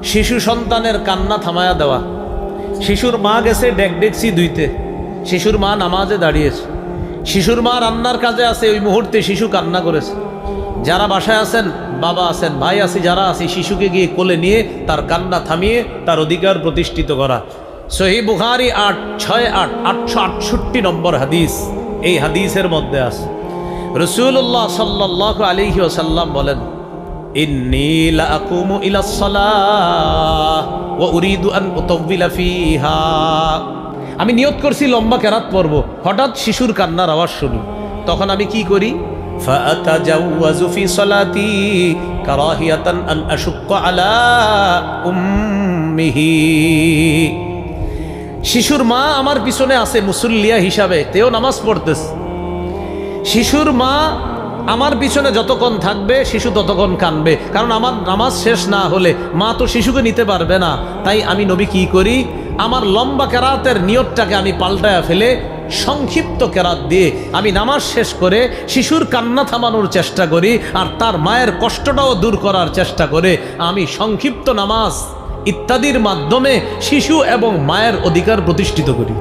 শিশু সন্তানের কান্না থামায়া দেওয়া। শিশুর মা গেছে ডেকডেকসি ধুইতে, শিশুর মা নামাজে দাঁড়িয়েছে, শিশুর মা রান্নার কাজে আছে, ওই মুহূর্তে শিশু কান্না করেছে। যারা বাসায় আছেন, বাবা আছেন, ভাই আছে, যারা আছে, শিশুকে গিয়ে কোলে নিয়ে তার কান্না থামিয়ে তার অধিকার প্রতিষ্ঠিত করা। সহিহ বুখারী 868 নম্বর হাদিস। এই হাদিসের মধ্যে আছে রাসূলুল্লাহ সাল্লাল্লাহু আলাইহি ওয়াসাল্লাম বলেন, ইন্নী লা আকুমু ইলাস সালাহ ওয়া উরিদু আন উতাওবিলা ফিহা। আমি নিয়ত করছি লম্বা কেরাত পড়ব, হঠাৎ শিশুর কান্নার আওয়াজ শুনি, তখন আমি কি করি? ফাআতাজাওয়াজু ফি সালাতি কারাহিয়াতান আন আশুক্কা আলা উম্মিহি। শিশুর মা আমার পিছনে আছে মুসল্লিয়া হিসাবে, তেও নামাজ পড়তেছে। শিশুর মা আমার পিছনে যতক্ষণ থাকবে শিশু ততক্ষণ কাঁদবে, কারণ আমার নামাজ শেষ না হলে মা তো শিশুকে নিতে পারবে না। তাই আমি নবী কি করি? আমার লম্বা কেরাতের নিয়তটাকে আমি পাল্টায়া ফেলে সংক্ষিপ্ত কেরাত দিয়ে আমি নামাজ শেষ করে শিশুর কান্না থামানোর চেষ্টা করি, আর তার মায়ের কষ্টটাও দূর করার চেষ্টা করে আমি সংক্ষিপ্ত নামাজ ইত্যাদির মাধ্যমে শিশু এবং মায়ের অধিকার প্রতিষ্ঠিত করি।